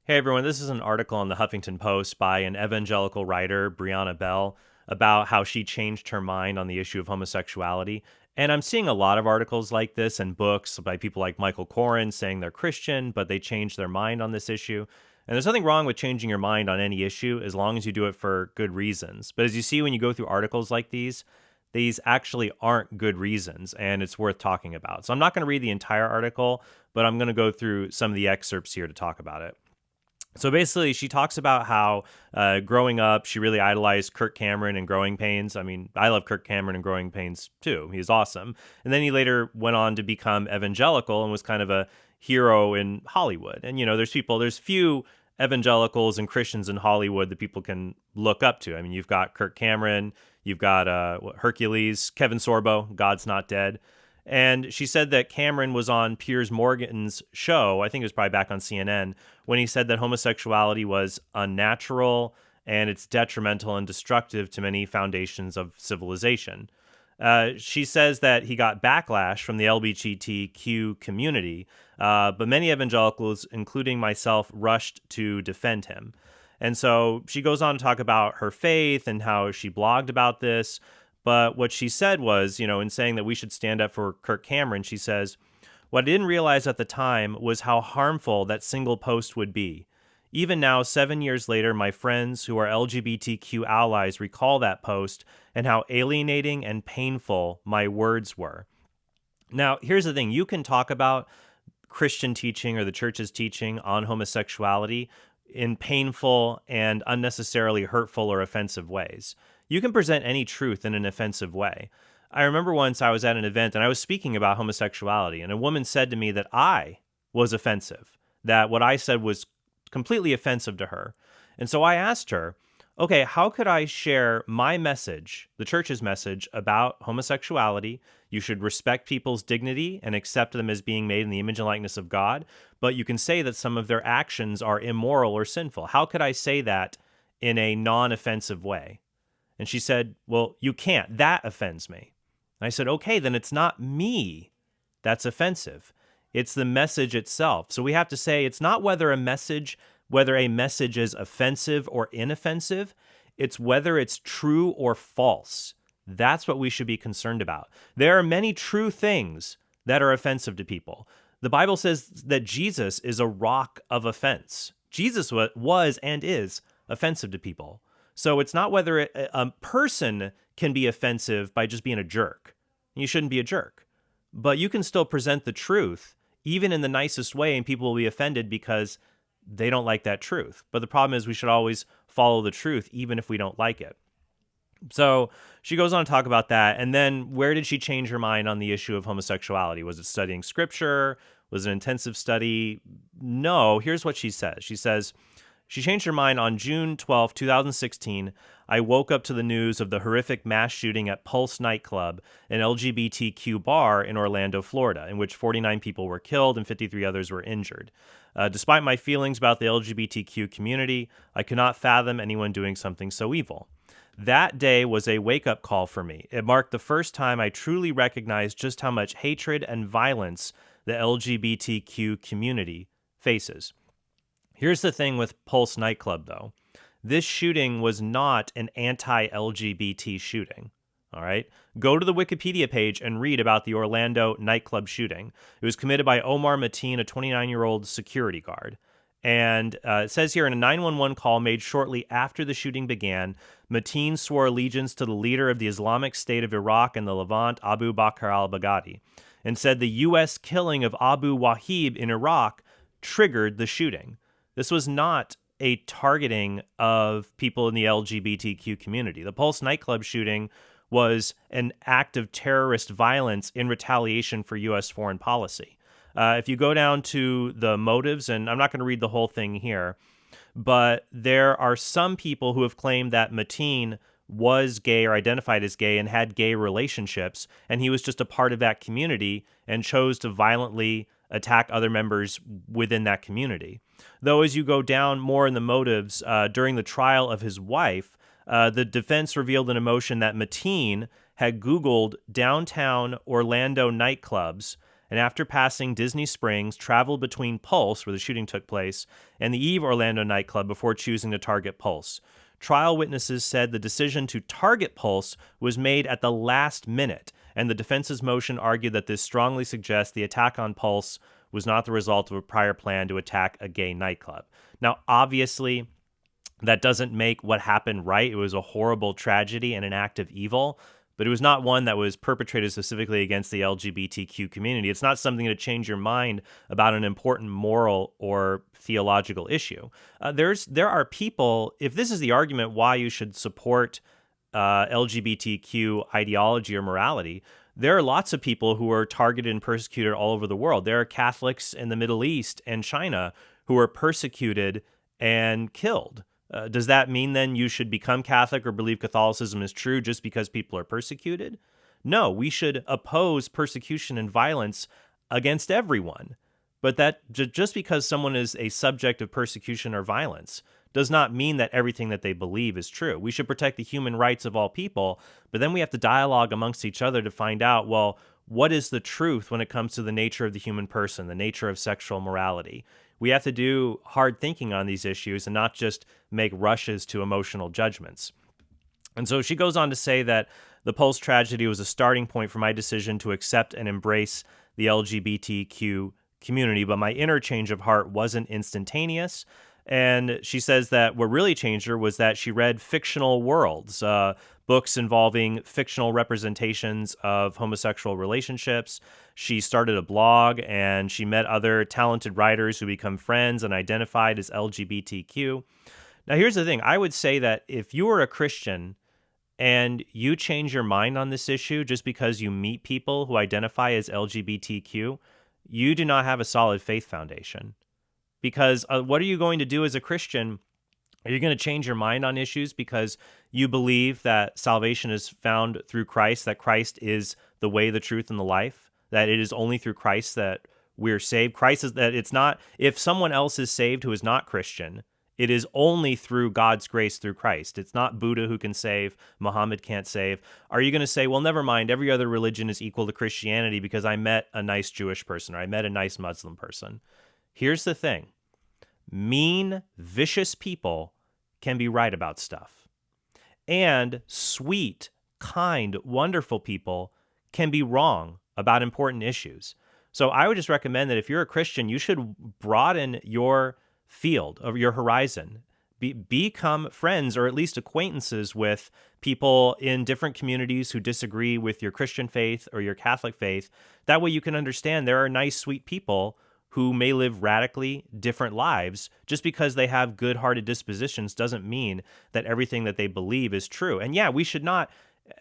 Hey everyone, this is an article on the Huffington Post by an evangelical writer, Brianna Bell, about how she changed her mind on the issue of homosexuality. And I'm seeing a lot of articles like this and books by people like Michael Koren saying they're Christian, but they changed their mind on this issue. And there's nothing wrong with changing your mind on any issue as long as you do it for good reasons. But as you see when you go through articles like these actually aren't good reasons, and it's worth talking about. So I'm not going to read the entire article, but I'm going to go through some of the excerpts here to talk about it. So basically, she talks about how growing up, she really idolized Kirk Cameron and Growing Pains. I mean, I love Kirk Cameron and Growing Pains too. He's awesome. And then he later went on to become evangelical and was kind of a hero in Hollywood. And, there's few evangelicals and Christians in Hollywood that people can look up to. I mean, you've got Kirk Cameron, you've got Hercules, Kevin Sorbo, God's Not Dead. And she said that Cameron was on Piers Morgan's show, I think it was probably back on CNN, when he said that homosexuality was unnatural and it's detrimental and destructive to many foundations of civilization. She says that he got backlash from the LGBTQ community, but many evangelicals, including myself, rushed to defend him. And so she goes on to talk about her faith and how she blogged about this. But what she said was, in saying that we should stand up for Kirk Cameron, she says, "What I didn't realize at the time was how harmful that single post would be. Even now, 7 years later, my friends who are LGBTQ allies recall that post and how alienating and painful my words were." Now, here's the thing. You can talk about Christian teaching or the church's teaching on homosexuality in painful and unnecessarily hurtful or offensive ways. You can present any truth in an offensive way. I remember once I was at an event and I was speaking about homosexuality, and a woman said to me that I was offensive, that what I said was completely offensive to her. And so I asked her, okay, how could I share my message, the church's message about homosexuality? You should respect people's dignity and accept them as being made in the image and likeness of God, but you can say that some of their actions are immoral or sinful. How could I say that in a non-offensive way? And she said, well, you can't. That offends me. And I said, okay, then it's not me that's offensive. It's the message itself. So we have to say it's not whether a message is offensive or inoffensive. It's whether it's true or false. That's what we should be concerned about. There are many true things that are offensive to people. The Bible says that Jesus is a rock of offense. Jesus was and is offensive to people. So it's not whether a person can be offensive by just being a jerk. You shouldn't be a jerk. But you can still present the truth, even in the nicest way, and people will be offended because they don't like that truth. But the problem is we should always follow the truth, even if we don't like it. So she goes on to talk about that. And then where did she change her mind on the issue of homosexuality? Was it studying scripture? Was it an intensive study? No. Here's what she says. She says, she changed her mind on June 12, 2016. I woke up to the news of the horrific mass shooting at Pulse nightclub, an LGBTQ bar in Orlando, Florida, in which 49 people were killed and 53 others were injured. Despite my feelings about the LGBTQ community, I could not fathom anyone doing something so evil. That day was a wake-up call for me. It marked the first time I truly recognized just how much hatred and violence the LGBTQ community faces. Here's the thing with Pulse nightclub, though. This shooting was not an anti-LGBT shooting, all right? Go to the Wikipedia page and read about the Orlando nightclub shooting. It was committed by Omar Mateen, a 29-year-old security guard. And it says here in a 911 call made shortly after the shooting began, Mateen swore allegiance to the leader of the Islamic State of Iraq and the Levant, Abu Bakr al-Baghdadi, and said the U.S. killing of Abu Wahib in Iraq triggered the shooting. This was not a targeting of people in the LGBTQ community. The Pulse nightclub shooting was an act of terrorist violence in retaliation for U.S. foreign policy. If you go down to the motives, and I'm not going to read the whole thing here, but there are some people who have claimed that Mateen was gay or identified as gay and had gay relationships, and he was just a part of that community and chose to violently attack other members within that community. Though as you go down more in the motives, during the trial of his wife, the defense revealed in a motion that Mateen had Googled downtown Orlando nightclubs and after passing Disney Springs, traveled between Pulse, where the shooting took place, and the Eve Orlando nightclub before choosing to target Pulse. Trial witnesses said the decision to target Pulse was made at the last minute, and the defense's motion argued that this strongly suggests the attack on Pulse was not the result of a prior plan to attack a gay nightclub. Now, obviously, that doesn't make what happened right. It was a horrible tragedy and an act of evil, but it was not one that was perpetrated specifically against the LGBTQ community. It's not something to change your mind about an important moral or theological issue. There are people, if this is the argument why you should support LGBTQ ideology or morality, there are lots of people who are targeted and persecuted all over the world. There are Catholics in the Middle East and China who are persecuted and killed. Does that mean then you should become Catholic or believe Catholicism is true just because people are persecuted? No, we should oppose persecution and violence against everyone. But that just because someone is a subject of persecution or violence does not mean that everything that they believe is true. We should protect the human rights of all people, but then we have to dialogue amongst each other to find out, well, what is the truth when it comes to the nature of the human person, the nature of sexual morality? We have to do hard thinking on these issues and not just make rushes to emotional judgments. And so she goes on to say that the Pulse tragedy was a starting point for my decision to accept and embrace the LGBTQ community, but my inner change of heart wasn't instantaneous. And she says that what really changed her was that she read fictional worlds, books involving fictional representations of homosexual relationships. She started a blog and she met other talented writers who become friends and identified as LGBTQ. Now, here's the thing. I would say that if you are a Christian and you change your mind on this issue just because you meet people who identify as LGBTQ, you do not have a solid faith foundation. Because what are you going to do as a Christian? Are you going to change your mind on issues because you believe that salvation is found through Christ, that Christ is the way, the truth, and the life, that it is only through Christ that we're saved? Christ is that it's not, if someone else is saved who is not Christian, it is only through God's grace through Christ. It's not Buddha who can save, Muhammad can't save. Are you going to say, well, never mind, every other religion is equal to Christianity because I met a nice Jewish person or I met a nice Muslim person? Here's the thing. Mean, vicious people can be right about stuff. And sweet, kind, wonderful people can be wrong about important issues. So I would just recommend that if you're a Christian, you should broaden your field of your horizon. Become friends or at least acquaintances with people in different communities who disagree with your Christian faith or your Catholic faith. That way you can understand there are nice, sweet people who may live radically different lives. Just because they have good-hearted dispositions doesn't mean that everything that they believe is true. And yeah, we should not,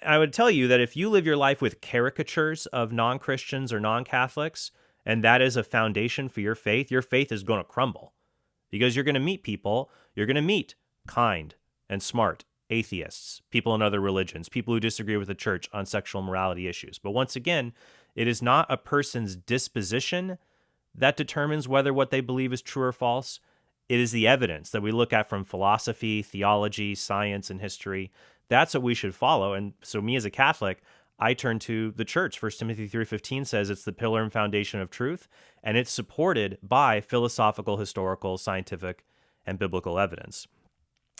I would tell you that if you live your life with caricatures of non-Christians or non-Catholics, and that is a foundation for your faith is going to crumble. Because you're going to meet people, you're going to meet kind and smart atheists, people in other religions, people who disagree with the church on sexual morality issues. But once again, it is not a person's disposition that determines whether what they believe is true or false. It is the evidence that we look at from philosophy, theology, science, and history. That's what we should follow. And so me as a Catholic, I turn to the church. 1 Timothy 3:15 says it's the pillar and foundation of truth, and it's supported by philosophical, historical, scientific, and biblical evidence.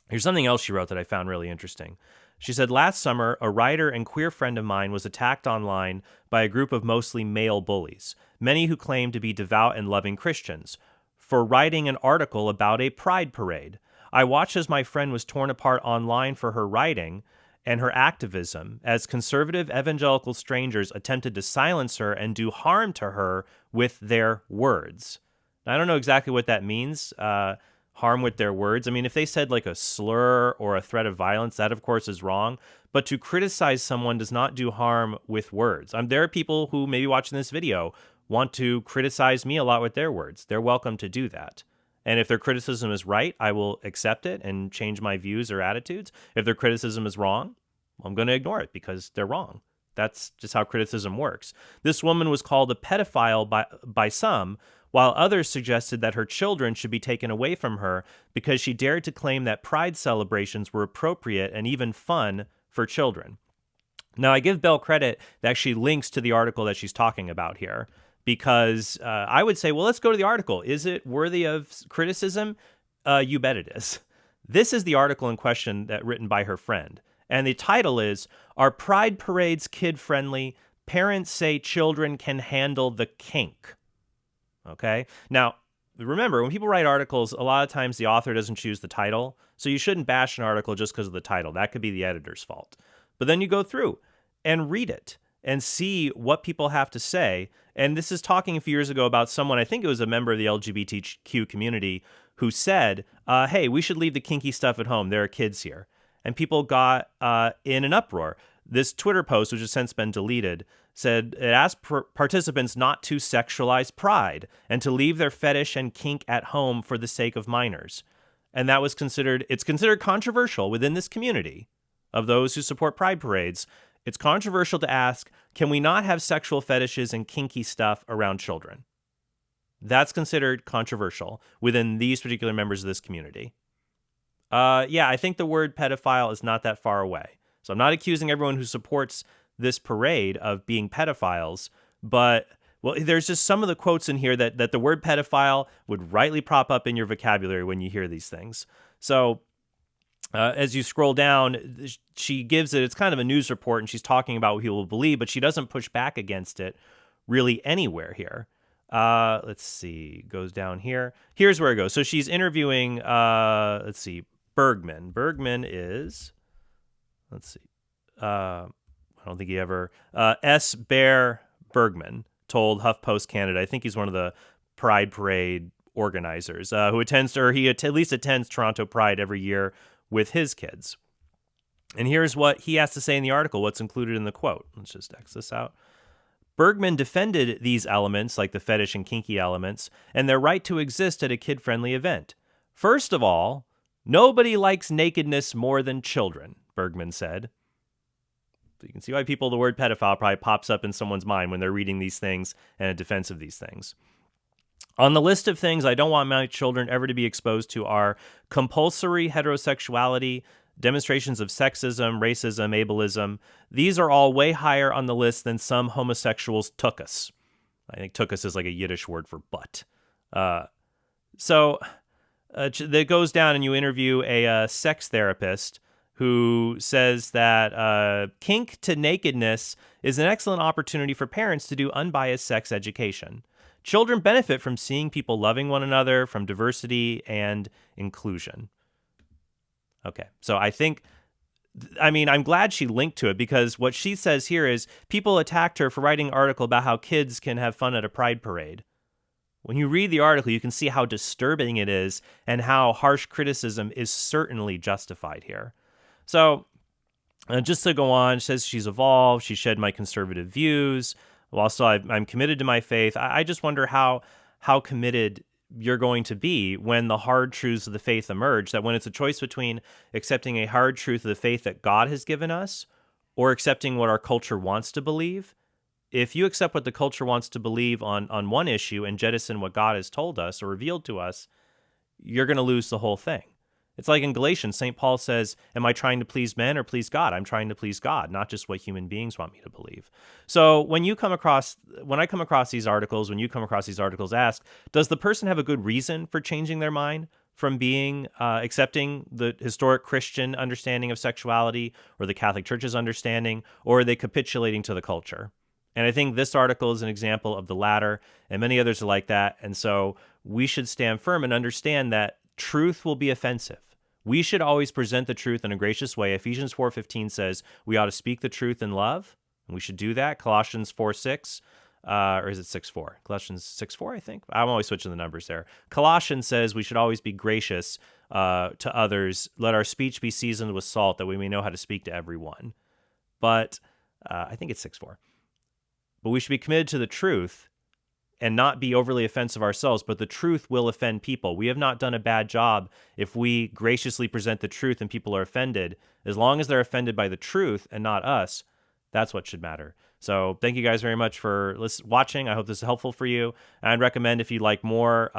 Here's something else she wrote that I found really interesting. She said, last summer, a writer and queer friend of mine was attacked online by a group of mostly male bullies, many who claimed to be devout and loving Christians, for writing an article about a pride parade. I watched as my friend was torn apart online for her writing and her activism as conservative evangelical strangers attempted to silence her and do harm to her with their words. Now, I don't know exactly what that means, harm with their words. I mean, if they said like a slur or a threat of violence, that of course is wrong. But to criticize someone does not do harm with words. There are people who maybe watching this video want to criticize me a lot with their words. They're welcome to do that. And if their criticism is right, I will accept it and change my views or attitudes. If their criticism is wrong, I'm going to ignore it because they're wrong. That's just how criticism works. This woman was called a pedophile by some, while others suggested that her children should be taken away from her because she dared to claim that pride celebrations were appropriate and even fun for children. Now, I give Bell credit that she links to the article that she's talking about here, because I would say, well, let's go to the article. Is it worthy of criticism? You bet it is. This is the article in question that written by her friend. And the title is, Are Pride Parades Kid-Friendly? Parents Say Children Can Handle the Kink. Okay? Now, remember, when people write articles, a lot of times the author doesn't choose the title. So you shouldn't bash an article just because of the title. That could be the editor's fault. But then you go through and read it and see what people have to say. And this is talking a few years ago about someone, I think it was a member of the LGBTQ community, who said, hey, we should leave the kinky stuff at home. There are kids here. And people got in an uproar. This Twitter post, which has since been deleted, said it asked participants not to sexualize pride and to leave their fetish and kink at home for the sake of minors. And that was it's considered controversial within this community of those who support pride parades. It's controversial to ask, can we not have sexual fetishes and kinky stuff around children? That's considered controversial within these particular members of this community. Yeah, I think the word pedophile is not that far away. So I'm not accusing everyone who supports this parade of being pedophiles, but well, there's just some of the quotes in here that the word pedophile would rightly prop up in your vocabulary when you hear these things. So as you scroll down, she gives it's kind of a news report, and she's talking about what people will believe, but she doesn't push back against it really anywhere here. Let's see, goes down here. Here's where it goes. So she's interviewing, let's see, Bergman. Bergman is, let's see, I don't think he ever, S. Bear Bergman told HuffPost Canada, I think he's one of the Pride Parade organizers, who attends, or he at least attends Toronto Pride every year with his kids. And here's what he has to say in the article, what's included in the quote. Let's just X this out. Bergman defended these elements, like the fetish and kinky elements, and their right to exist at a kid-friendly event. First of all, nobody likes nakedness more than children, Bergman said. So you can see why the word pedophile probably pops up in someone's mind when they're reading these things and in defense of these things. On the list of things I don't want my children ever to be exposed to are compulsory heterosexuality, demonstrations of sexism, racism, ableism. These are all way higher on the list than some homosexuals took us. I think took us is like a Yiddish word for butt. So that goes down and you interview a sex therapist who says that kink to nakedness is an excellent opportunity for parents to do unbiased sex education. Children benefit from seeing people loving one another, from diversity and inclusion. Okay, so I'm glad she linked to it, because what she says here is people attacked her for writing an article about how kids can have fun at a pride parade. When you read the article, you can see how disturbing it is and how harsh criticism is certainly justified here. So just to go on, she says she's evolved, she shed my conservative views. While still I'm committed to my faith, I just wonder how committed you're going to be when the hard truths of the faith emerge, that when it's a choice between accepting a hard truth of the faith that God has given us or accepting what our culture wants to believe. If you accept what the culture wants to believe on one issue and jettison what God has told us or revealed to us, you're going to lose the whole thing. It's like in Galatians, St. Paul says, am I trying to please men or please God? I'm trying to please God, not just what human beings want me to believe. So when I come across these articles, ask, does the person have a good reason for changing their mind from being accepting the historic Christian understanding of sexuality or the Catholic Church's understanding, or are they capitulating to the culture? And I think this article is an example of the latter, and many others are like that. And so we should stand firm and understand that truth will be offensive. We should always present the truth in a gracious way. Ephesians 4:15 says we ought to speak the truth in love, and we should do that. Colossians 4:6, or is it 6:4? Colossians 6:4, I think. I'm always switching the numbers there. Colossians says we should always be gracious to others. Let our speech be seasoned with salt, that we may know how to speak to everyone. But I think it's 6:4. But we should be committed to the truth and not be overly offensive ourselves, but the truth will offend people. We have not done a bad job if we graciously present the truth and people are offended. As long as they're offended by the truth and not us, that's what should matter. So thank you guys very much for watching. I hope this is helpful for you. I'd recommend, if you'd like more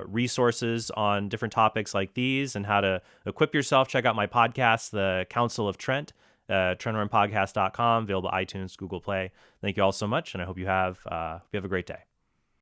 resources on different topics like these and how to equip yourself, check out my podcast, The Council of Trent, TrentRunPodcast.com, available on iTunes, Google Play. Thank you all so much, and I hope you have a great day.